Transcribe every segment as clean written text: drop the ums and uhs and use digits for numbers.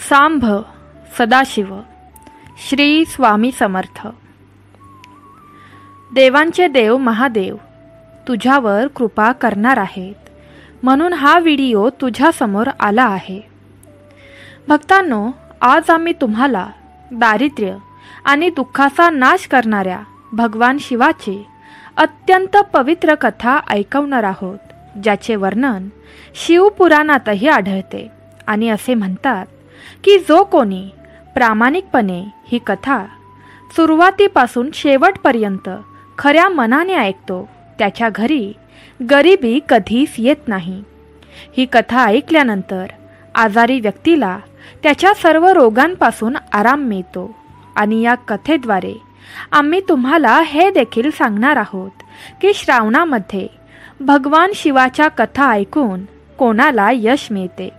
सांभ सदाशिव श्री स्वामी समर्थ। देवांचे देव महादेव तुझ्यावर कृपा करणार आहेत, म्हणून हा व्हिडिओ तुझ्यासमोर आला आहे। भक्तांनो, आज आम्ही तुम्हाला दारिद्र्य आणि दुःखाचा नाश करणाऱ्या भगवान शिवाची अत्यंत पवित्र कथा ऐकवणार आहोत, ज्याचे वर्णन शिवपुराणातही आढळते। आणि असे म्हणतात की जो कोणी प्रामाणिकपणे ही कथा सुरुवातीपासून शेवटपर्यंत खऱ्या मनाने ऐकतो, त्याच्या घरी गरिबी कधीच येत नाही। ही कथा ऐकल्यानंतर आजारी व्यक्तीला त्याच्या सर्व रोगांपासून आराम मिळतो। आणि या कथेद्वारे आम्ही तुम्हाला हे देखील सांगणार आहोत की श्रावणामध्ये भगवान शिवाच्या कथा ऐकून कोणाला यश मिळते।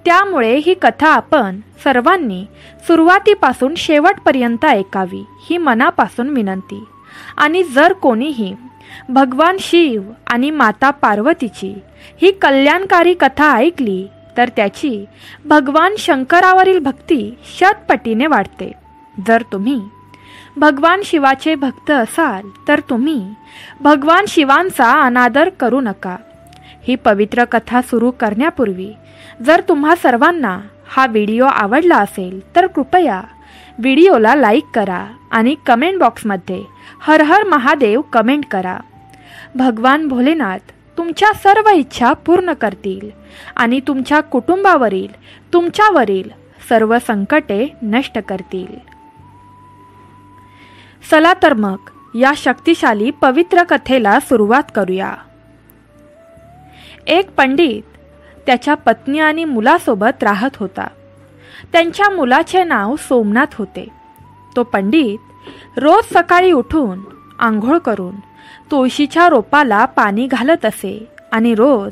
त्यामुळे ही कथा आपण सर्वांनी सुरुवातीपासून शेवटपर्यंत ऐकावी, ही मनापासून विनंती। आणि जर कोणीही भगवान शिव आणि माता पार्वतीची ही कल्याणकारी कथा ऐकली तर त्याची भगवान शंकरावरील भक्ती शतपटीने वाढते। जर तुम्ही भगवान शिवाचे भक्त असाल तर तुम्ही भगवान शिवांचा अनादर करू नका। ही पवित्र कथा सुरू करण्यापूर्वी जर तुम्हा सर्वांना हा व्हिडिओ आवडला असेल तर कृपया व्हिडिओला लाईक करा आणि कमेंट बॉक्समध्ये हर हर महादेव कमेंट करा। भगवान भोलेनाथ तुमच्या सर्व इच्छा पूर्ण करतील आणि तुमच्या कुटुंबावरील तुमच्यावरील सर्व संकटे नष्ट करतील। चला तर मग या शक्तिशाली पवित्र कथेला सुरुवात करूया। एक पंडित त्याच्या पत्नी आणि मुलासोबत राहत होता। त्यांच्या मुलाचे नाव सोमनाथ होते। तो पंडित रोज सकाळी उठून आंघोळ करून तुळशीच्या रोपाला पाणी घालत असे आणि रोज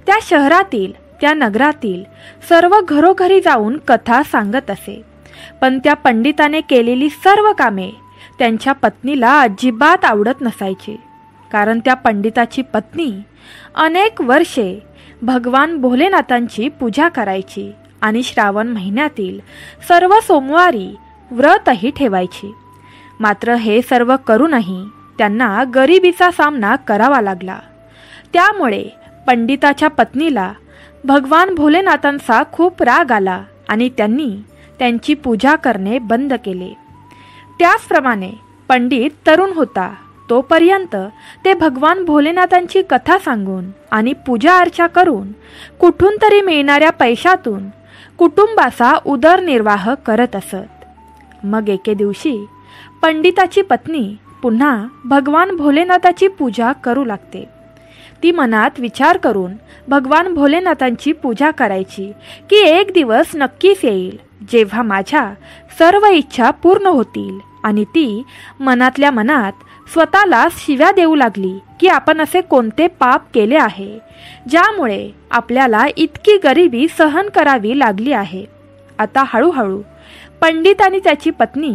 त्या शहरातील त्या नगरातील सर्व घरोघरी जाऊन कथा सांगत असे। पण त्या पंडिताने केलेली सर्व कामे त्यांच्या पत्नीला अजिबात आवडत नसायची, कारण त्या पंडिताची पत्नी अनेक वर्षे भगवान भोलेनाथांची पूजा करायची आणि श्रावण महिन्यातील सर्व सोमवारी व्रतही ठेवायची। मात्र हे सर्व करूनही त्यांना गरिबीचा सामना करावा लागला। त्यामुळे पंडिताच्या पत्नीला भगवान भोलेनाथांचा खूप राग आला आणि त्यांनी त्यांची पूजा करणे बंद केले। त्याचप्रमाणे पंडित तरुण होता तोपर्यंत ते भगवान भोलेनाथांची कथा सांगून आणि पूजा अर्चा करून कुठून तरी मिळणाऱ्या पैशातून कुटुंबाचा उदरनिर्वाह करत असत। मग एके दिवशी पंडिताची पत्नी पुन्हा भगवान भोलेनाथाची पूजा करू लागते। ती मनात विचार करून भगवान भोलेनाथांची पूजा करायची की एक दिवस नक्कीच येईल जेव्हा माझ्या सर्व इच्छा पूर्ण होतील। आणि ती मनातल्या मनात स्वतःला शिव्या देऊ लागली की आपण असे कोणते पाप केले आहे ज्यामुळे आपल्याला इतकी गरिबी सहन करावी लागली आहे। आता हळूहळू पंडित आणि त्याची पत्नी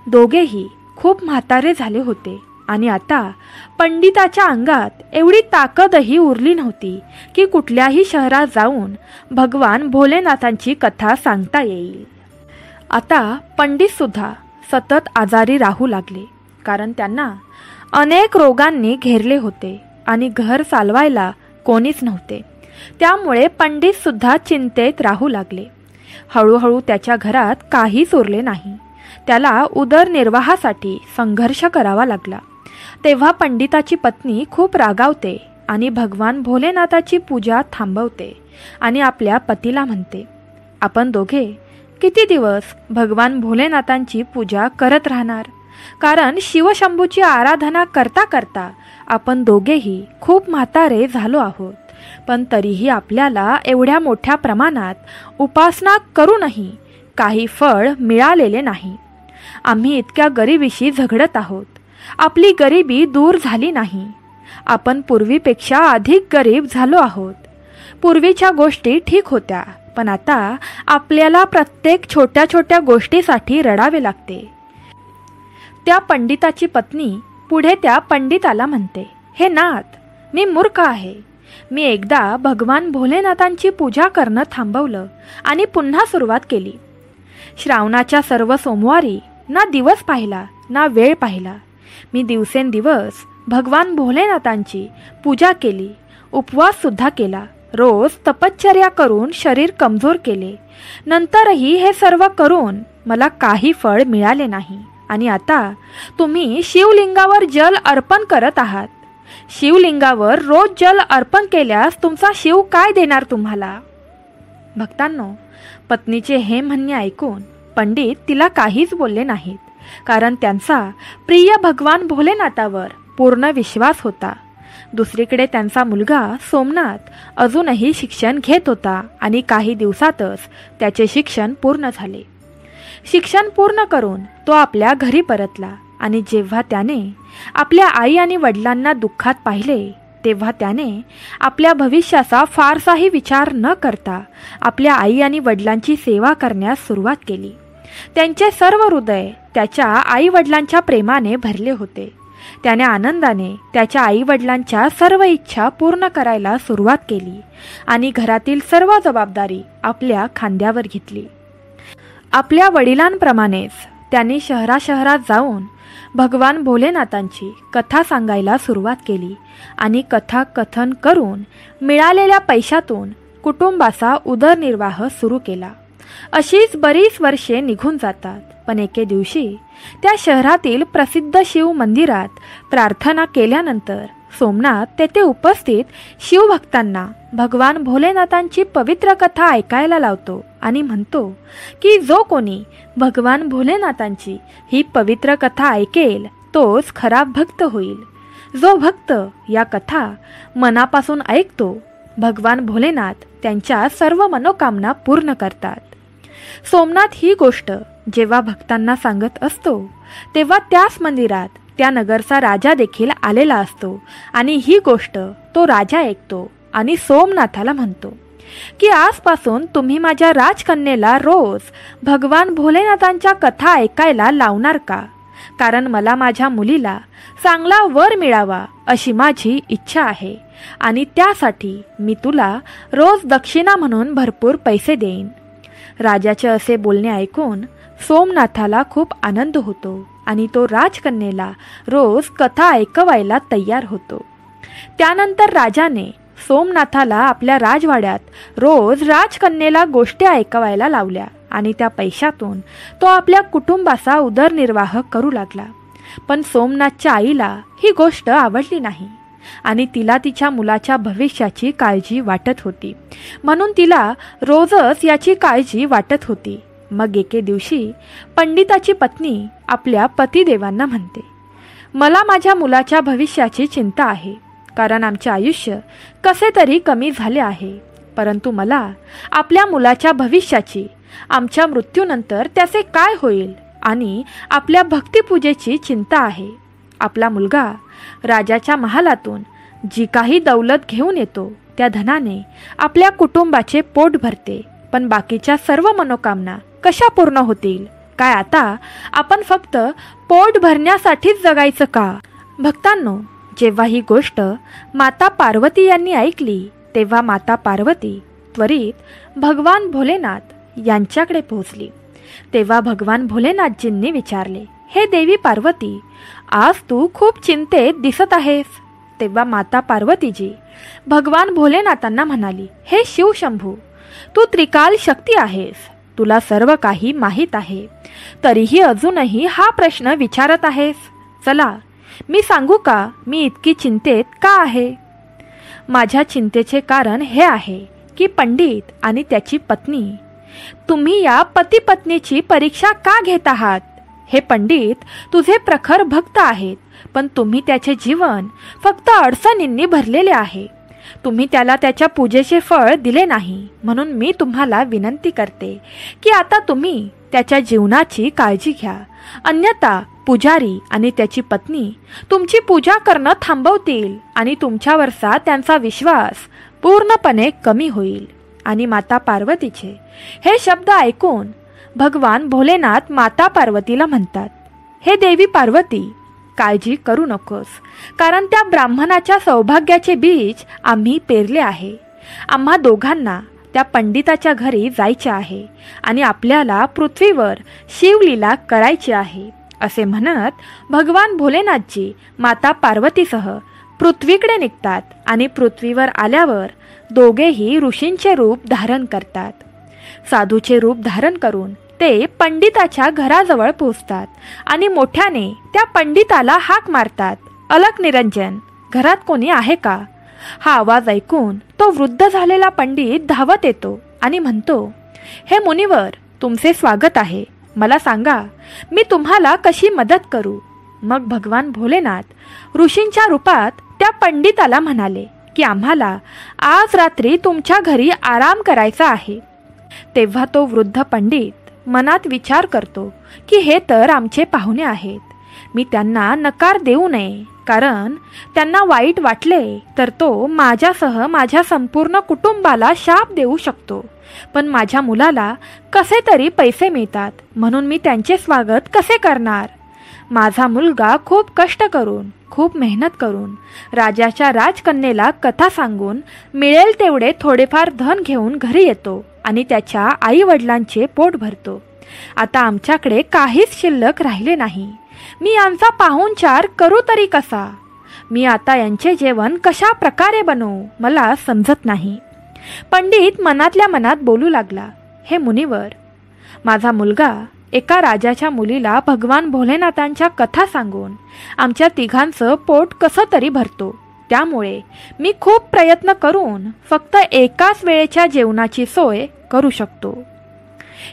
दोघेही खूप म्हातारे झाले होते आणि आता पंडिताच्या अंगात एवढी ताकदही उरली नव्हती की कुठल्याही शहरात जाऊन भगवान भोलेनाथांची कथा सांगता येईल। आता पंडित सुद्धा सतत आजारी राहू लागले, कारण त्यांना अनेक रोगांनी घेरले होते आणि घर चालवायला कोणीच नव्हते। त्यामुळे पंडित सुद्धा चिंतेत राहू लागले। हळूहळू त्याच्या घरात काहीच उरले नाही। त्याला उदरनिर्वाहासाठी संघर्ष करावा लागला। तेव्हा पंडिताची पत्नी खूप रागावते आणि भगवान भोलेनाथाची पूजा थांबवते आणि आपल्या पतीला म्हणते, आपण दोघे किती दिवस भगवान भोलेनाथांची पूजा करत राहणार? कारण शिवशंभूची आराधना करता करता आपण दोघेही खूप म्हातारे झालो आहोत, पण तरीही आपल्याला एवढ्या मोठ्या प्रमाणात उपासना करूनही काही फळ मिळालेले नाही। आम्ही इतक्या गरिबीशी झगडत आहोत, आपली गरिबी दूर झाली नाही। आपण पूर्वीपेक्षा अधिक गरीब झालो आहोत। पूर्वीच्या गोष्टी ठीक होत्या, पण आता आपल्याला प्रत्येक छोट्या छोट्या गोष्टीसाठी रडावे लागते। त्या पंडिताची पत्नी पुढे त्या पंडिताला म्हणते, हे नाथ, मी मूर्ख आहे। मी एकदा भगवान भोलेनाथांची पूजा करणं थांबवलं आणि पुन्हा सुरुवात केली, श्रावणाच्या सर्व सोमवारी ना दिवस पाहिला ना वेळ पाहिला. मी दिवसेंदिवस भगवान भोलेनाथांची पूजा केली, उपवास सुद्धा केला. रोज तपश्चर्या करून शरीर कमजोर केले. नंतरही हे सर्व करून मला काही फळ मिळाले नाही. आणि आता तुम्ही शिवलिंगावर जल अर्पण करत आहात. शिवलिंगावर रोज जल अर्पण केल्यास तुमचा शिव काय देणार तुम्हाला? भक्तांनो, पत्नीचे हे म्हणणे ऐकून पंडित तिला काहीच बोलले नाहीत, कारण त्यांचा प्रिय भगवान भोलेनाथावर पूर्ण विश्वास होता. दुसरीकडे त्यांचा मुलगा सोमनाथ अजूनही शिक्षण घेत होता आणि काही दिवसातच त्याचे शिक्षण पूर्ण झाले. शिक्षण पूर्ण करून तो आपल्या घरी परतला आणि जेव्हा त्याने आपल्या आई आणि वडिलांना दुःखात पाहिले तेव्हा त्याने आपल्या भविष्याचा फारसाही विचार न करता आपल्या आई आणि वडिलांची सेवा करण्यास सुरुवात केली. त्यांचे सर्व हृदय त्याच्या आई वडिलांच्या प्रेमाने भरले होते. त्याने आनंदाने त्याच्या आई वडिलांच्या सर्व इच्छा पूर्ण करायला सुरुवात केली आणि घरातील सर्व जबाबदारी आपल्या खांद्यावर घेतली. आपल्या वडिलांप्रमाणेच त्यांनी शहराशहरात जाऊन भगवान भोलेनाथांची कथा सांगायला सुरुवात केली आणि कथा कथन करून मिळालेल्या पैशातून कुटुंबाचा उदरनिर्वाह सुरू केला. अशीच बरीच वर्षे निघून जातात. पण एके दिवशी त्या शहरातील प्रसिद्ध शिव मंदिरात प्रार्थना केल्यानंतर सोमनाथ तेथे उपस्थित शिवभक्तांना भगवान भोलेनाथांची पवित्र कथा ऐकायला लावतो आणि म्हणतो की जो कोणी भगवान भोलेनाथांची ही पवित्र कथा ऐकेल तोच खरा भक्त होईल. जो भक्त या कथा मनापासून ऐकतो भगवान भोलेनाथ त्यांच्या सर्व मनोकामना पूर्ण करतात. सोमनाथ ही गोष्ट जेव्हा भक्तांना सांगत असतो तेव्हा त्याच मंदिरात त्या नगरचा राजा देखील आलेला असतो आणि ही गोष्ट तो राजा ऐकतो आणि सोमनाथाला म्हणतो की आजपासून तुम्ही माझ्या राजकन्येला रोज भगवान भोलेनाथांच्या कथा ऐकायला लावणार का? कारण मला माझ्या मुलीला चांगला वर मिळावा अशी माझी इच्छा आहे आणि त्यासाठी मी तुला रोज दक्षिणा म्हणून भरपूर पैसे देईन. राजाचे असे बोलणे ऐकून सोमनाथाला खूप आनंद होतो आणि तो राजकन्येला रोज कथा ऐकवायला तयार होतो. त्यानंतर राजाने सोमनाथाला आपल्या राजवाड्यात रोज राजकन्येला गोष्टी ऐकवायला लावल्या आणि त्या पैशातून तो आपल्या कुटुंबाचा उदरनिर्वाह करू लागला. पण सोमनाथच्या आईला ही गोष्ट आवडली नाही आणि तिला तिच्या मुलाच्या भविष्याची काळजी वाटत होती, म्हणून तिला रोजच याची काळजी वाटत होती. मग एके दिवशी पंडिताची पत्नी आपल्या पतिदेवांना म्हणते, मला माझ्या मुलाच्या भविष्याची चिंता आहे, कारण आमचे आयुष्य कसे तरी कमी झाले आहे. परंतु मला आपल्या मुलाच्या भविष्याची, आमच्या मृत्यूनंतर त्याचे काय होईल आणि आपल्या भक्तिपूजेची चिंता आहे. आपला मुलगा राजाच्या महालातून जी काही दौलत घेऊन येतो त्या धनाने आपल्या कुटुंबाचे पोट भरते, पण बाकीच्या सर्व मनोकामना कशा पूर्ण होतील? काय आता आपण फक्त पोट भरण्यासाठीच जगायचं का? भक्तांनो, जेव्हा ही गोष्ट माता पार्वती यांनी ऐकली तेव्हा माता पार्वती त्वरित भगवान भोलेनाथ यांच्याकडे पोहोचली. तेव्हा भगवान भोलेनाथजींनी विचारले, हे देवी पार्वती, आज तू खूप चिंतेत दिसत आहेस. तेव्हा माता पार्वतीजी भगवान भोलेनाथांना म्हणाली, हे शिवशंभू, तू त्रिकाल शक्ती आहेस, तुला सर्व काही माहीत आहे, तरीही अजूनही हा प्रश्न विचारत आहेस. चला मी सांगू का मी इतकी चिंतेत का आहे? माझ्या चिंतेचे कारण हे आहे की पंडित आणि त्याची पत्नी, तुम्ही या पती पत्नीची परीक्षा का घेत आहात? हे पंडित तुझे प्रखर भक्त आहेत, पण तुम्ही त्याचे जीवन फक्त अडचणींनी भरलेले आहे. तुम्ही त्याला त्याच्या पूजेचे फळ दिले नाही, म्हणून मी तुम्हाला विनंती करते की आता तुम्ही त्याच्या जीवनाची काळजी घ्या, अन्यथा पुजारी आणि त्याची पत्नी तुमची पूजा करणं थांबवतील आणि तुमच्यावरचा त्यांचा विश्वास पूर्णपणे कमी होईल. आणि माता पार्वतीचे हे शब्द ऐकून भगवान भोलेनाथ माता पार्वतीला म्हणतात, हे देवी पार्वती, काळजी करू नकोस, कारण त्या ब्राह्मणाच्या सौभाग्याचे बीज आम्ही पेरले आहे. आम्हा दोघांना त्या पंडिताच्या घरी जायचे आहे आणि आपल्याला पृथ्वीवर शिवलीला करायची आहे असे म्हणत भगवान भोलेनाथजी माता पार्वतीसह पृथ्वीकडे निघतात आणि पृथ्वीवर आल्यावर दोघेही ऋषींचे रूप धारण करतात. साधूचे रूप धारण करून ते पंडिताच्या घराजवळ पोहोचतात आणि मोठ्याने त्या पंडिताला हाक मारतात, अलक निरंजन, घरात कोणी आहे का? हा आवाज ऐकून तो वृद्ध झालेला पंडित धावत येतो आणि म्हणतो, हे मुनिवर, तुमचे स्वागत आहे. मला सांगा, मी तुम्हाला कशी मदत करू? मग भगवान भोलेनाथ ऋषींच्या रूपात त्या पंडिताला म्हणाले की आम्हाला आज रात्री तुमच्या घरी आराम करायचा आहे. तेव्हा तो वृद्ध पंडित मनात विचार करतो की हे तर आमचे पाहुणे आहेत, मी त्यांना नकार देऊ नये, कारण त्यांना वाईट वाटले तर तो माझ्यासह माझ्या संपूर्ण कुटुंबाला शाप देऊ शकतो. पण माझ्या मुलाला कसे तरी पैसे मिळतात, म्हणून मी त्यांचे स्वागत कसे करणार? माझा मुलगा खूप कष्ट करून, खूप मेहनत करून राजाच्या राजकन्येला कथा सांगून मिळेल तेवढे थोडेफार धन घेऊन घरी येतो आणि त्याच्या आई वडिलांचे पोट भरतो. आता आमच्याकडे काहीच शिल्लक राहिले नाही. मी यांचा पाहुणचार करू तरी कसा? मी आता यांचे जेवण कशा प्रकारे बनवू मला समजत नाही. पंडित मनातल्या मनात बोलू लागला, हे मुनिवर, माझा मुलगा एका राजाच्या मुलीला भगवान भोलेनाथांच्या कथा सांगून आमच्या तिघांचं पोट कसं तरी भरतो. त्यामुळे मी खूप प्रयत्न करून फक्त एकाच वेळेच्या जेवणाची सोय करू शकतो.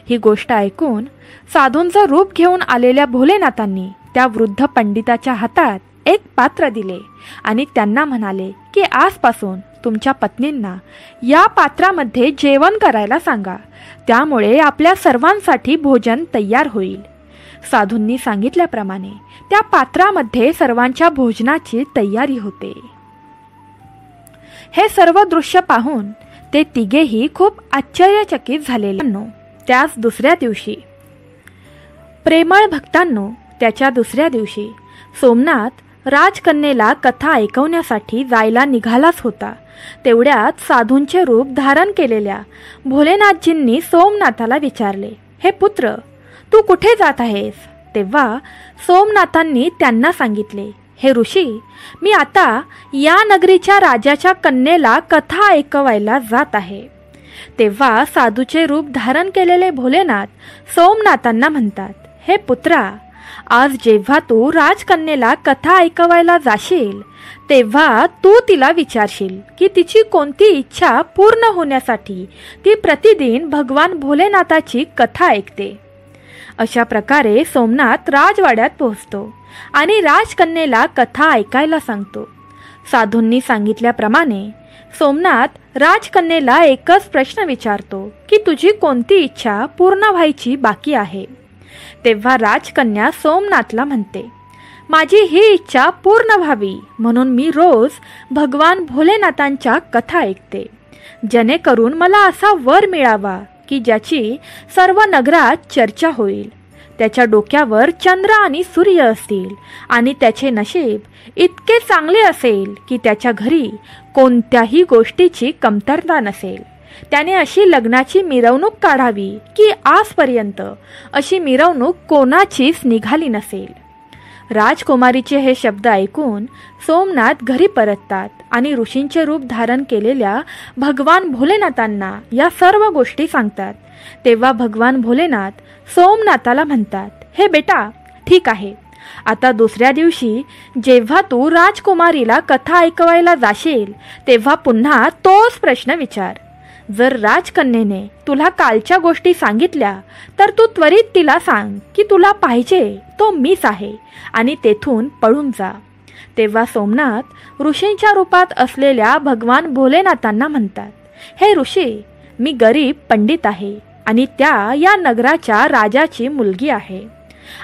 ही गोष्ट ऐकून साधूंचं रूप घेऊन आलेल्या भोलेनाथांनी त्या वृद्ध पंडिताच्या हातात एक पात्र दिले आणि त्यांना म्हणाले की आजपासून तुमच्या पत्नींना या पात्रामध्ये जेवण करायला सांगा, त्यामुळे आपल्या सर्वांसाठी भोजन तयार होईल. साधूंनी सांगितल्याप्रमाणे त्या पात्रामध्ये सर्वांच्या भोजनाची तयारी होते. हे सर्व दृश्य पाहून ते तिघेही खूप आश्चर्यचकित झालेले. त्याच दुसऱ्या दिवशी, प्रेमळ भक्तांनो, त्याच्या दुसऱ्या दिवशी सोमनाथ राजकन्येला कथा ऐकवण्यासाठी जायला निघालाच होता. तेवढ्यात साधूंचे रूप धारण केलेल्या भोलेनाथजींनी सोमनाथाला विचारले, हे पुत्र, तू कुठे जात आहेस? तेव्हा सोमनाथांनी त्यांना सांगितले, हे ऋषी, मी आता या नगरीच्या राजाच्या कन्येला कथा ऐकवायला जात आहे. तेव्हा साधूचे रूप धारण केलेले भोलेनाथ सोमनाथांना म्हणतात, हे पुत्रा, आज जेव्हा तू राजकन्येला कथा ऐकवायला जाशील तेव्हा तू तिला विचारशील की तिची कोणती इच्छा पूर्ण होण्यासाठी ती प्रतिदिन भगवान भोलेनाथाची कथा ऐकते. अशा प्रकारे सोमनाथ राजवाड्यात पोहोचतो आणि राजकन्येला कथा ऐकायला सांगतो. साधूंनी सांगितल्याप्रमाणे सोमनाथ राजकन्येला एकच प्रश्न विचारतो की तुझी कोणती इच्छा पूर्ण व्हायची बाकी आहे. तेव्हा राजकन्या सोमनाथला म्हणते, माझी ही इच्छा पूर्ण व्हावी म्हणून मी रोज भगवान भोलेनाथांच्या कथा ऐकते, जेणेकरून मला असा वर मिळावा की ज्याची सर्व नगरात चर्चा होईल. त्याच्या डोक्यावर चंद्र आणि सूर्य असतील आणि त्याचे नशीब इतके चांगले असेल की त्याच्या घरी कोणत्याही गोष्टीची कमतरता नसेल. त्याने अशी लग्नाची मिरवणूक काढावी की आजपर्यंत अशी मिरवणूक कोणाचीच निघाली नसेल. राजकुमारीचे हे शब्द ऐकून सोमनाथ घरी परततात आणि ऋषींचे रूप धारण केलेल्या भगवान भोलेनाथांना या सर्व गोष्टी सांगतात. तेव्हा भगवान भोलेनाथ सोमनाथाला म्हणतात, हे बेटा, ठीक आहे, आता दुसऱ्या दिवशी जेव्हा तू राजकुमारीला कथा ऐकवायला जाशील तेव्हा पुन्हा तोच प्रश्न विचार. जर राजकन्येने तुला कालच्या गोष्टी सांगितल्या तर तू त्वरित तिला सांग की तुला पाहिजे तो मीच आहे आणि तेथून पळून जा. तेव्हा सोमनाथ ऋषींच्या रूपात असलेल्या भगवान भोलेनाथांना म्हणतात, हे ऋषी, मी गरीब पंडित आहे आणि त्या या नगराच्या राजाची मुलगी आहे.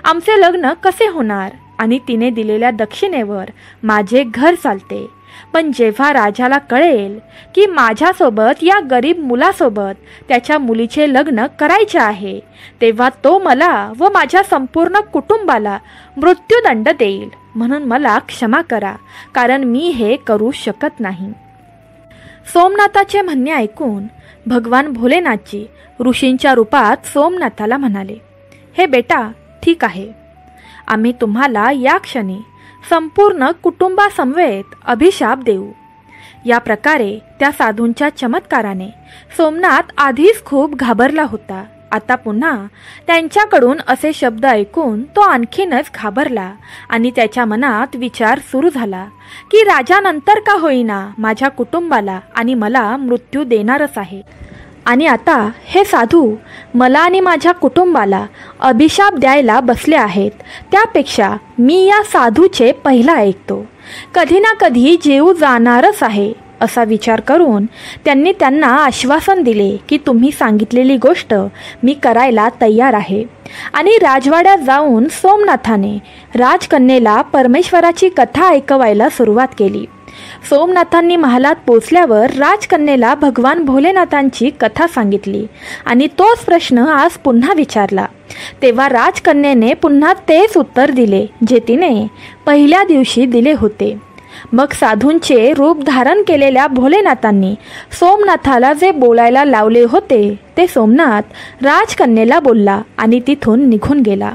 आमचे लग्न कसे होणार आणि तिने दिलेल्या दक्षिणेवर माझे घर चालते. पण जेव्हा राजाला कळेल की माझ्यासोबत या गरीब मुलासोबत त्याच्या मुलीचे लग्न करायचे आहे तेव्हा तो मला व माझ्या संपूर्ण कुटुंबाला मृत्यूदंड देईल. म्हणून मला क्षमा करा, कारण मी हे करू शकत नाही. सोमनाथाचे म्हणणे ऐकून भगवान भोलेनाथजी ऋषींच्या रूपात सोमनाथाला म्हणाले, हे बेटा, ठीक आहे, आम्ही तुम्हाला या क्षणी संपूर्ण कुटुंबासमवेत अभिशाप देऊ. या प्रकारे त्या साधूंच्या चमत्काराने सोमनाथ आधीच खूप घाबरला होता. आता पुन्हा त्यांच्याकडून असे शब्द ऐकून तो आणखीनच घाबरला आणि त्याच्या मनात विचार सुरू झाला की राजानंतर का होईना माझ्या कुटुंबाला आणि मला मृत्यू देणारच आहे. आणि आता हे साधू मला आणि माझ्या कुटुंबाला अभिशाप द्यायला बसले आहेत. त्यापेक्षा मी या साधूचे पहिला ऐकतो. कधी ना कधी जीव जाणारच आहे असा विचार करून त्यांनी त्यांना आश्वासन दिले की तुम्ही सांगितलेली गोष्ट मी करायला तयार आहे. आणि राजवाड्यात जाऊन सोमनाथाने राजकन्येला परमेश्वराची कथा ऐकवायला सुरुवात केली. सोमनाथांनी महालात पोचल्यावर राजकन्येला भगवान भोलेनाथांची कथा सांगितली आणि तोच प्रश्न आज पुन्हा विचारला. तेव्हा राजकन्येने पुन्हा तेच उत्तर दिले जे तिने पहिल्या दिवशी दिले होते. मग साधूंचे रूप धारण केलेल्या भोलेनाथांनी सोमनाथाला जे बोलायला लावले होते ते सोमनाथ राजकन्येला बोलला आणि तिथून निघून गेला.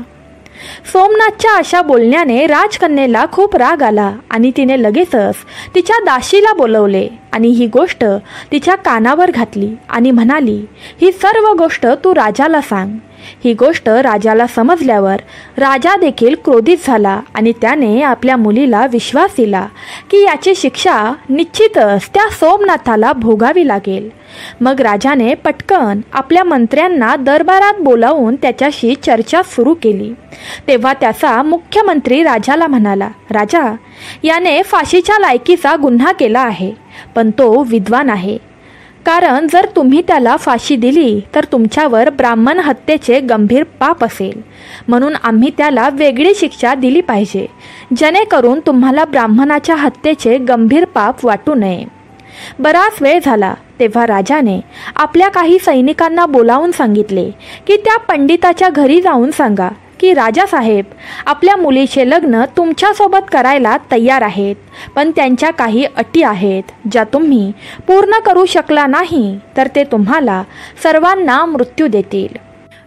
सोमनाथच्या अशा बोलण्याने राजकन्येला खूप राग आला आणि तिने लगेचच तिच्या दासीला बोलवले आणि ही गोष्ट तिच्या कानावर घातली आणि म्हणाली, ही सर्व गोष्ट तू राजाला सांग. ही गोष्ट राजाला समजल्यावर राजा देखील क्रोधित झाला आणि त्याने आपल्या मुलीला विश्वास दिला की याची शिक्षा निश्चितच त्या सोमनाथाला भोगावी लागेल. मग राजाने पटकन आपल्या मंत्र्यांना दरबारात बोलावून त्याच्याशी चर्चा सुरू केली. तेव्हा त्याचा मुख्यमंत्री राजाला म्हणाला, राजा, याने फाशीच्या लायकीचा गुन्हा केला आहे, पण तो विद्वान आहे. कारण जर तुम्ही त्याला फाशी दिली तर तुमच्यावर ब्राह्मण हत्येचे गंभीर पाप असेल. म्हणून आम्ही त्याला वेगळी शिक्षा दिली पाहिजे, जेणेकरून तुम्हाला ब्राह्मणाच्या हत्येचे गंभीर पाप वाटू नये. बराच वेळ झाला तेव्हा राजाने आपल्या काही सैनिकांना बोलावून सांगितले की त्या पंडिताच्या घरी जाऊन सांगा की राजासाहेब आपल्या मुलीचे लग्न तुमच्यासोबत करायला तयार आहेत, पण त्यांच्या काही अटी आहेत ज्या तुम्ही पूर्ण करू शकला नाही तर ते तुम्हाला सर्वांना मृत्यू देतील.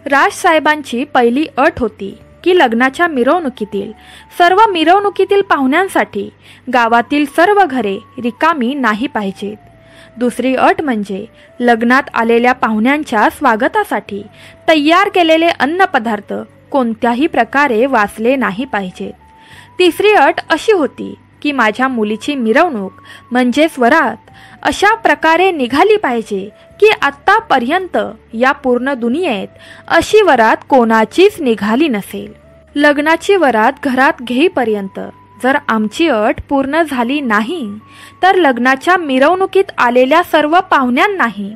राजसाहेबांची पहिली अट होती की लग्नाच्या मिरवणुकीतील पाहुण्यांसाठी गावातील सर्व घरे रिकामी नाही पाहिजेत. दुसरी अट म्हणजे लग्नात आलेल्या पाहुण्यांच्या स्वागतासाठी तयार केलेले अन्नपदार्थ कोणत्याही प्रकारे वाचले नाही पाहिजेत. तिसरी अट अशी होती की माझ्या मुलीची मिरवणूक म्हणजे वरात अशा प्रकारे निघाली पाहिजे की आत्तापर्यंत या पूर्ण दुनियेत अशी वरात कोणाचीच निघाली नसेल. लग्नाची वरात घरात घेईपर्यंत जर आमची अट पूर्ण झाली नाही तर लग्नाच्या मिरवणुकीत आलेल्या सर्व पाहुण्यांनाही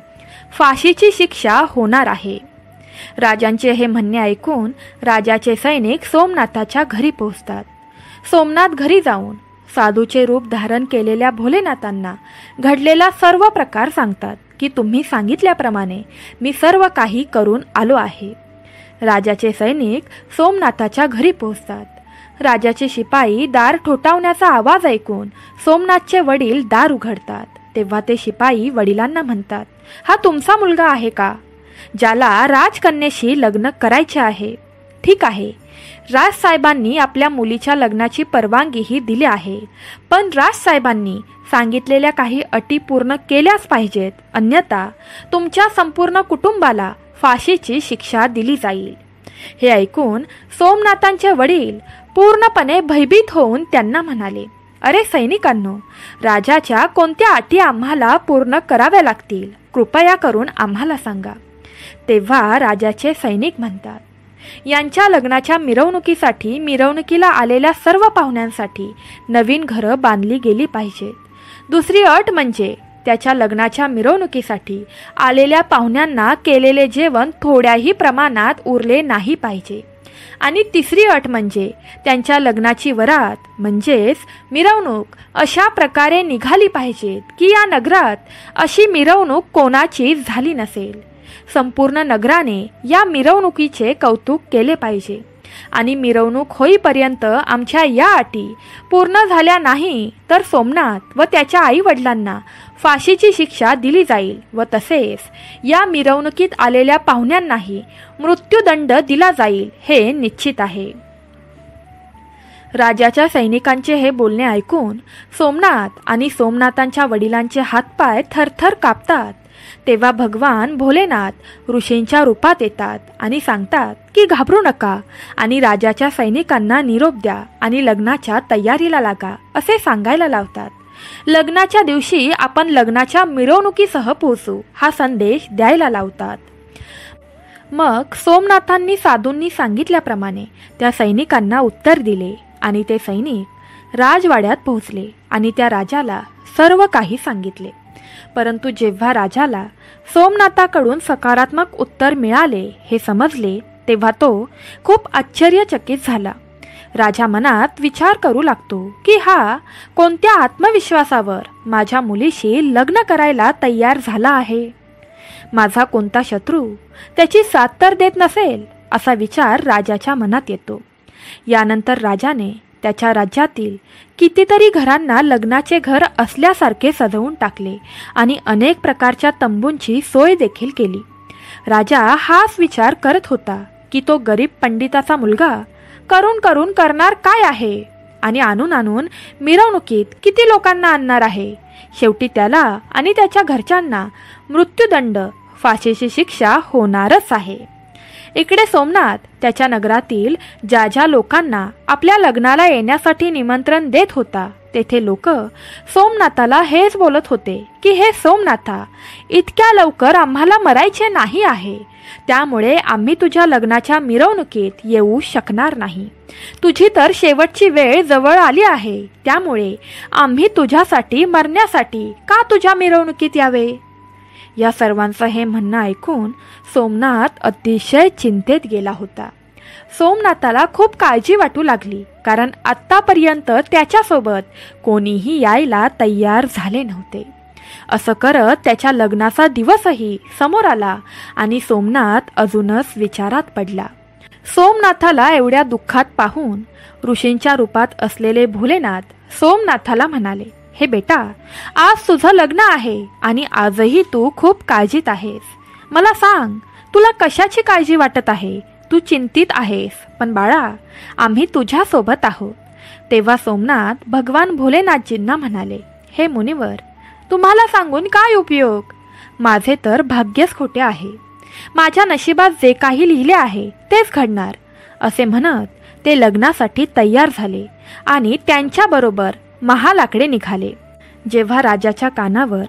फाशीची शिक्षा होणार आहे. राजांचे हे म्हणणे ऐकून राजाचे सैनिक सोमनाथाच्या घरी पोहोचतात. सोमनाथ घरी जाऊन साधूचे रूप धारण केलेल्या भोलेनाथांना घडलेला सर्व प्रकार सांगतात की तुम्ही सांगितल्याप्रमाणे मी सर्व काही करून आलो आहे. राजाचे सैनिक सोमनाथाच्या घरी पोहोचतात. राजाचे शिपाई दार ठोठावण्याचा आवाज ऐकून सोमनाथचे वडील दार उघडतात. तेव्हा ते शिपाई वडिलांना म्हणतात, हा तुमचा मुलगा आहे का, ज्याला राजकन्येशी लग्न करायचे आहे? ठीक आहे, राजसाहेबांनी आपल्या मुलीच्या लग्नाची परवानगीही दिली आहे, पण राजसाहेबांनी सांगितलेल्या काही अटी पूर्ण केल्याच पाहिजेत, अन्यथा तुमच्या संपूर्ण कुटुंबाला फाशीची शिक्षा दिली जाईल. हे ऐकून सोमनाथांचे वडील पूर्णपणे भयभीत होऊन त्यांना म्हणाले, अरे सैनिकांनो, राजाच्या कोणत्या अटी आम्हाला पूर्ण कराव्या लागतील, कृपया करून आम्हाला सांगा. तेव्हा राजाचे सैनिक म्हणतात, यांच्या लग्नाच्या मिरवणुकीसाठी मिरवणुकीला आलेल्या सर्व पाहुण्यांसाठी नवीन घरं बांधली गेली पाहिजेत. दुसरी अट म्हणजे त्याच्या लग्नाच्या मिरवणुकीसाठी आलेल्या पाहुण्यांना केलेले जेवण थोड्याही प्रमाणात उरले नाही पाहिजे. आणि तिसरी अट म्हणजे त्यांच्या लग्नाची वरात म्हणजेच मिरवणूक अशा प्रकारे निघाली पाहिजे की या नगरात अशी मिरवणूक कोणाचीच झाली नसेल. संपूर्ण नगराने या मिरवणुकीचे कौतुक केले पाहिजे. आणि मिरवणूक होईपर्यंत आमच्या या अटी पूर्ण झाल्या नाही तर सोमनाथ व त्याच्या आई वडिलांना फाशीची शिक्षा दिली जाईल व तसेच या मिरवणुकीत आलेल्या पाहुण्यांनाही मृत्यूदंड दिला जाईल हे निश्चित आहे. राजाच्या सैनिकांचे हे बोलणे ऐकून सोमनाथ आणि सोमनाथांच्या वडिलांचे हातपाय थरथर कापतात. तेव्हा भगवान भोलेनाथ ऋषींच्या रूपात येतात आणि सांगतात की घाबरू नका आणि राजाच्या सैनिकांना निरोप द्या आणि लग्नाच्या तयारीला लागा असे सांगायला लावतात. लग्नाच्या दिवशी आपण लग्नाच्या मिरवणुकीसह पोहोचू हा संदेश द्यायला लावतात. मग सोमनाथांनी साधूंनी सांगितल्याप्रमाणे त्या सैनिकांना उत्तर दिले आणि ते सैनिक राजवाड्यात पोहोचले आणि त्या राजाला सर्व काही सांगितले. परंतु जेव्हा राजाला सोमनाथाकडून सकारात्मक उत्तर मिळाले हे समजले तेव्हा तो खूप आश्चर्यचकित झाला. राजा मनात विचार करू लागतो की हा कोणत्या आत्मविश्वासावर माझ्या मुलीशी लग्न करायला तयार झाला आहे. माझा कोणता शत्रू त्याची साथ तर देत नसेल असा विचार राजाच्या मनात येतो. यानंतर राजाने त्याच्या राज्यातील कितीतरी घरांना लग्नाचे घर असल्यासारखे सजवून टाकले आणि अनेक प्रकारच्या तंबूंची सोय देखील केली. राजा हाच विचार करत होता की तो गरीब पंडिताचा मुलगा करून करून करणार काय आहे आणि आणून आणून मिरवणुकीत किती लोकांना आणणार आहे. शेवटी त्याला आणि त्याच्या घरच्यांना मृत्यूदंड फाशीची शिक्षा होणारच आहे. इकडे सोमनाथ त्याच्या नगरातील ज्या ज्या लोकांना आपल्या लग्नाला येण्यासाठी निमंत्रण देत होता तेथे लोक सोमनाथाला हेच बोलत होते की हे सोमनाथा, इतक्या लवकर आम्हाला मरायचे नाही आहे, त्यामुळे आम्ही तुझ्या लग्नाच्या मिरवणुकीत येऊ शकणार नाही. तुझी तर शेवटची वेळ जवळ आली आहे, त्यामुळे आम्ही तुझ्यासाठी मरण्यासाठी का तुझ्या मिरवणुकीत यावे. या सर्वांचं हे म्हणणं ऐकून सोमनाथ अतिशय चिंतेत गेला होता. सोमनाथाला खूप काळजी वाटू लागली, कारण आत्तापर्यंत त्याच्यासोबत कोणीही यायला तयार झाले नव्हते. असं करत त्याच्या लग्नाचा दिवसही समोर आला आणि सोमनाथ अजूनच विचारात पडला. सोमनाथाला एवढ्या दुःखात पाहून ऋषींच्या रूपात असलेले भोलेनाथ सोमनाथाला म्हणाले, हे बेटा, आज तुझं लग्न आहे आणि आजही तू खूप काळजीत आहेस. मला सांग, तुला कशाची काळजी वाटत आहे? तू चिंतित आहेस, पण बाळा, आम्ही तुझ्या सोबत आहोत. तेव्हा सोमनाथ भगवान भोलेनाथजींना म्हणाले, हे मुनिवर, तुम्हाला सांगून काय उपयोग? माझे तर भाग्यच खोटे आहे. माझ्या नशिबात जे काही लिहिले आहे तेच घडणार. असे म्हणत ते लग्नासाठी तयार झाले आणि त्यांच्याबरोबर महालाकडे निघाले. जेव्हा राजाच्या कानावर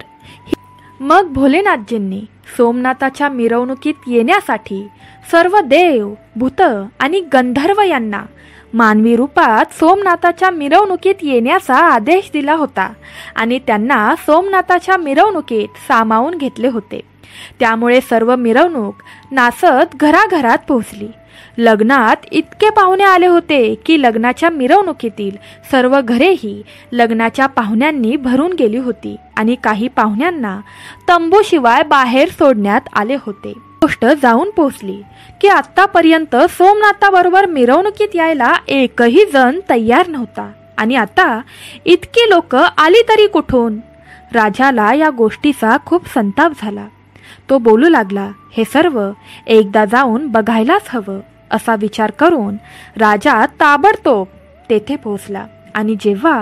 मग भोलेनाथजींनी सोमनाथाच्या मिरवणुकीत येण्यासाठी सर्व देव, भूत आणि गंधर्व यांना मानवी रूपात सोमनाथाच्या मिरवणुकीत येण्याचा आदेश दिला होता आणि त्यांना सोमनाथाच्या मिरवणुकीत सामावून घेतले होते. त्यामुळे सर्व मिरवणूक नाचत घराघरात पोहोचली. लग्नात इतके पाहुणे आले होते की लग्नाच्या मिरवणुकीतील सर्व घरेही लग्नाच्या पाहुण्यांनी भरून गेली होती आणि काही पाहुण्यांना तंबूशिवाय बाहेर सोडण्यात आले होते. गोष्ट जाऊन पोहोचली की आतापर्यंत सोमनाथाबरोबर मिरवणुकीत यायला एकही जण तयार नव्हता आणि आता इतकी लोक आली तरी कुठून. राजाला या गोष्टीचा खूप संताप झाला. तो बोलू लागला, हे सर्व एकदा जाऊन बघायलाच हवं. असा विचार करून राजा ताबडतोब तेथे पोहोचला आणि जेव्हा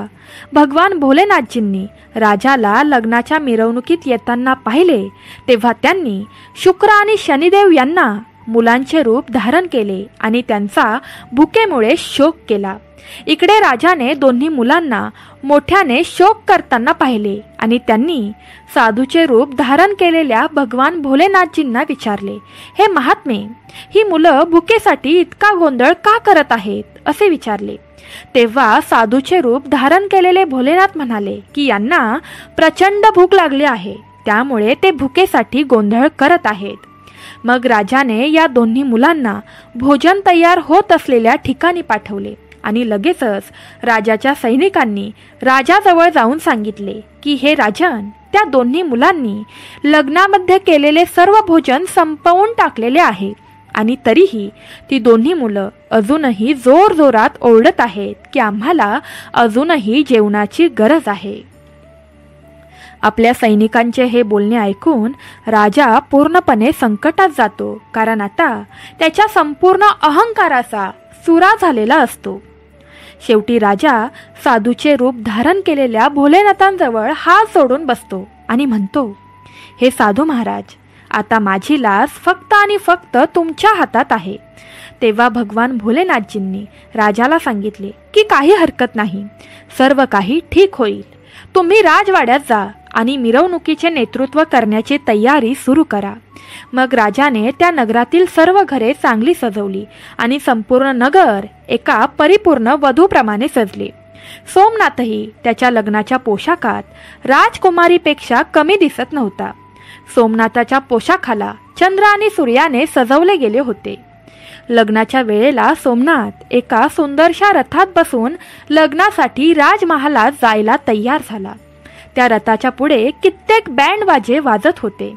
भगवान भोलेनाथजींनी राजाला लग्नाच्या मिरवणुकीत येताना पाहिले तेव्हा त्यांनी शुक्र आणि शनिदेव यांना मुलांचे रूप धारण केले आणि त्यांचा भुकेमुळे शोक केला. इकडे राजाने दोन्ही मुलांना मोठ्याने शोक करताना पाहिले आणि त्यांनी साधूचे रूप धारण केलेल्या भगवान भोलेनाथजींना विचारले, हे महात्मे, ही मुलं भुकेसाठी इतका गोंधळ का करत आहेत? असे विचारले. तेव्हा साधूचे रूप धारण केलेले भोलेनाथ म्हणाले की यांना प्रचंड भूक लागली आहे, त्यामुळे ते भुकेसाठी गोंधळ करत आहेत. मग राजाने या दोन्ही मुलांना भोजन तयार होत असलेल्या ठिकाणी पाठवले आणि लगेचच राजाच्या सैनिकांनी राजाजवळ जाऊन सांगितले की हे राजन, त्या दोन्ही मुलांनी लग्नामध्ये केलेले सर्व भोजन संपवून टाकलेले आहे आणि तरीही ती दोन्ही मुलं अजूनही जोरजोरात ओरडत आहेत की आम्हाला अजूनही जेवणाची गरज आहे. आपल्या सैनिकांचे हे बोलणे ऐकून राजा पूर्णपणे संकटात जातो, कारण आता त्याच्या संपूर्ण अहंकाराचा सुरा झालेला असतो. शेवटी राजा साधूचे रूप धारण केलेल्या भोलेनाथांजवळ हात जोडून बसतो आणि म्हणतो, हे साधू महाराज, आता माझी लाज फक्त आणि फक्त तुमच्या हातात आहे. तेव्हा भगवान भोलेनाथजींनी राजाला सांगितले की काही हरकत नाही, सर्व काही ठीक होईल. तुम्ही राजवाड्यात जा आणि मिरवणुकीचे नेतृत्व करण्याची तयारी सुरू करा. मग राजाने त्या नगरातील सर्व घरे चांगली सजवली आणि संपूर्ण नगर एका परिपूर्ण वधूप्रमाणे सजले. सोमनाथही त्याच्या लग्नाच्या पोशाखात राजकुमारीपेक्षा कमी दिसत नव्हता. सोमनाथाच्या पोशाखाला चंद्र आणि सूर्याने सजवले गेले होते. लग्नाच्या वेळेला सोमनाथ एका सुंदरशा रथात बसून लग्नासाठी राजमहालात जायला तयार झाला. त्या रथाच्या पुढे कित्येक बँड वाजे वाजत होते.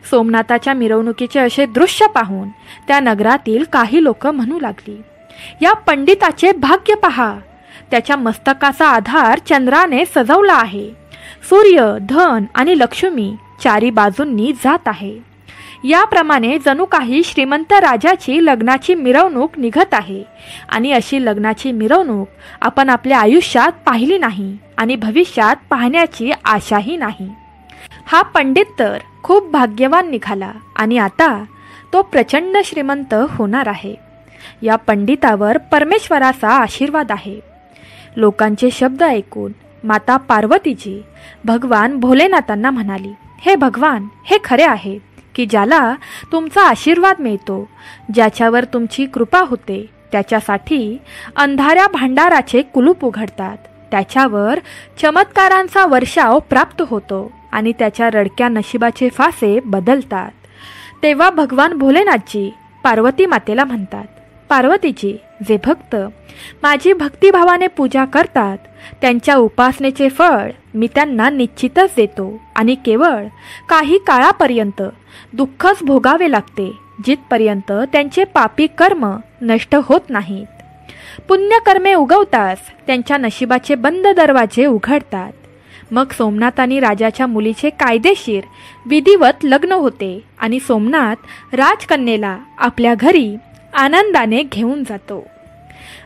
सोमनाथाच्या मिरवणुकीचे असे दृश्य पाहून त्या नगरातील काही लोक म्हणू लागली, या पंडिताचे भाग्य पहा, त्याच्या मस्तकाचा आधार चंद्राने सजवला आहे. सूर्य, धन आणि लक्ष्मी चारी बाजूंनी जात आहे. याप्रमाणे जणू काही श्रीमंत राजाची लग्नाची मिरवणूक निघत आहे. आणि अशी लग्नाची मिरवणूक आपण आपल्या आयुष्यात पाहिली नाही आणि भविष्यात पाहण्याची आशाही नाही. हा पंडित तर खूप भाग्यवान निघाला आणि आता तो प्रचंड श्रीमंत होणार आहे. या पंडितावर परमेश्वराचा आशीर्वाद आहे. लोकांचे शब्द ऐकून माता पार्वतीजी भगवान भोलेनाथांना म्हणाली, हे भगवान, हे खरे आहे की ज्याला तुमचा आशीर्वाद मिळतो, ज्याच्यावर तुमची कृपा होते, त्याच्यासाठी अंधाऱ्या भांडाराचे कुलूप उघडतात, त्याच्यावर चमत्कारांचा वर्षाव प्राप्त होतो आणि त्याच्या रडक्या नशिबाचे फासे बदलतात. तेव्हा भगवान भोलेनाथजी पार्वती मातेला म्हणतात, पार्वतीजी, जे भक्त माझी भक्तिभावाने पूजा करतात त्यांच्या उपासनेचे फळ मी त्यांना निश्चितच देतो आणि केवळ काही काळापर्यंत दुःखच भोगावे लागते, जिथपर्यंत त्यांचे पापी कर्म नष्ट होत नाहीत. पुण्यकर्मे उगवताच त्यांच्या नशिबाचे बंद दरवाजे उघडतात. मग सोमनाथ आणि राजाच्या मुलीचे कायदेशीर विधिवत लग्न होते आणि सोमनाथ राजकन्येला आपल्या घरी आनंदाने घेऊन जातो.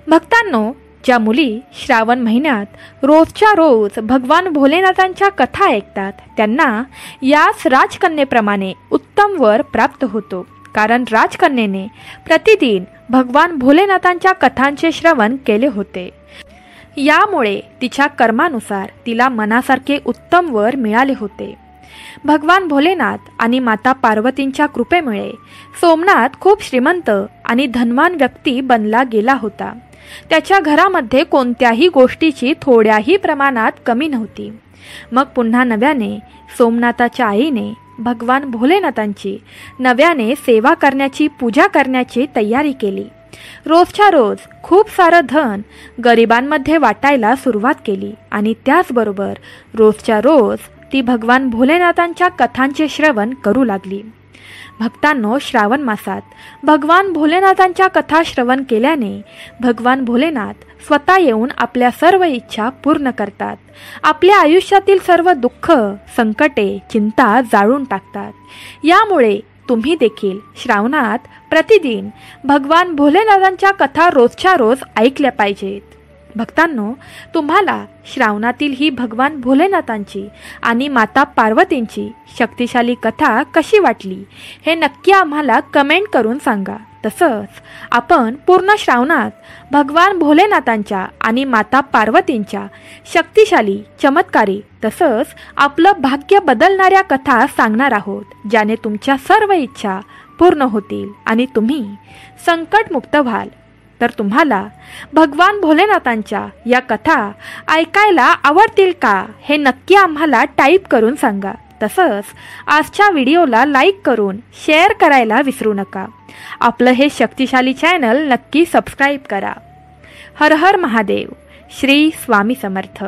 भक्तांनो, ज्या मुली श्रावण महिन्यात रोजच्या रोज भगवान भोलेनाथांच्या कथा ऐकतात त्यांना याच राजकन्येप्रमाणे उत्तम वर प्राप्त होतो, कारण राजकन्येने प्रतिदिन भगवान भोलेनाथांच्या कथांचे श्रवण केले होते. यामुळे तिच्या कर्मानुसार तिला मनासारखे उत्तम वर मिळाले होते. भगवान भोलेनाथ आणि माता पार्वतींच्या कृपेमुळे सोमनाथ खूप श्रीमंत आणि धनवान व्यक्ती बनला गेला होता. त्याच्या घरामध्ये कोणत्याही गोष्टीची थोड्याही प्रमाणात कमी नव्हती. मग पुन्हा नव्याने सोमनाथाच्या आईने भगवान भोलेनाथांची नव्याने सेवा करण्याची, पूजा करण्याची तयारी केली. रोजच्या रोज खूप सारं धन गरिबांमध्ये वाटायला सुरुवात केली आणि त्याचबरोबर रोजच्या रोज ती भगवान भोलेनाथांच्या कथांचे श्रवण करू लागली. भक्तांनो, श्रावण मासात भगवान भोलेनाथांच्या कथा श्रवण केल्याने भगवान भोलेनाथ स्वतः येऊन आपल्या सर्व इच्छा पूर्ण करतात. आपल्या आयुष्यातील सर्व दुःख, संकटे, चिंता जाळून टाकतात. यामुळे तुम्ही देखील श्रावणात प्रतिदिन भगवान भोलेनाथांच्या कथा रोजच्या रोज ऐकल्या पाहिजेत. भक्तांनो, तुम्हाला श्रावणातील ही भगवान भोलेनाथांची आणि माता पार्वतींची शक्तिशाली कथा कशी वाटली हे नक्की आम्हाला कमेंट करून सांगा. तसंच आपण पूर्ण श्रावणात भगवान भोलेनाथांच्या आणि माता पार्वतींच्या शक्तिशाली, चमत्कारी तसंच आपलं भाग्य बदलणाऱ्या कथा सांगणार आहोत, ज्याने तुमच्या सर्व इच्छा पूर्ण होतील आणि तुम्ही संकटमुक्त व्हाल. तर तुम्हाला भगवान भोलेनाथांच्या या कथा ऐकायला आवडतील का हे नक्की आम्हाला टाईप करून सांगा. तसंच आजच्या व्हिडिओला लाईक करून शेअर करायला विसरू नका. आपलं हे शक्तिशाली चॅनल नक्की सबस्क्राईब करा. हर हर महादेव. श्री स्वामी समर्थ.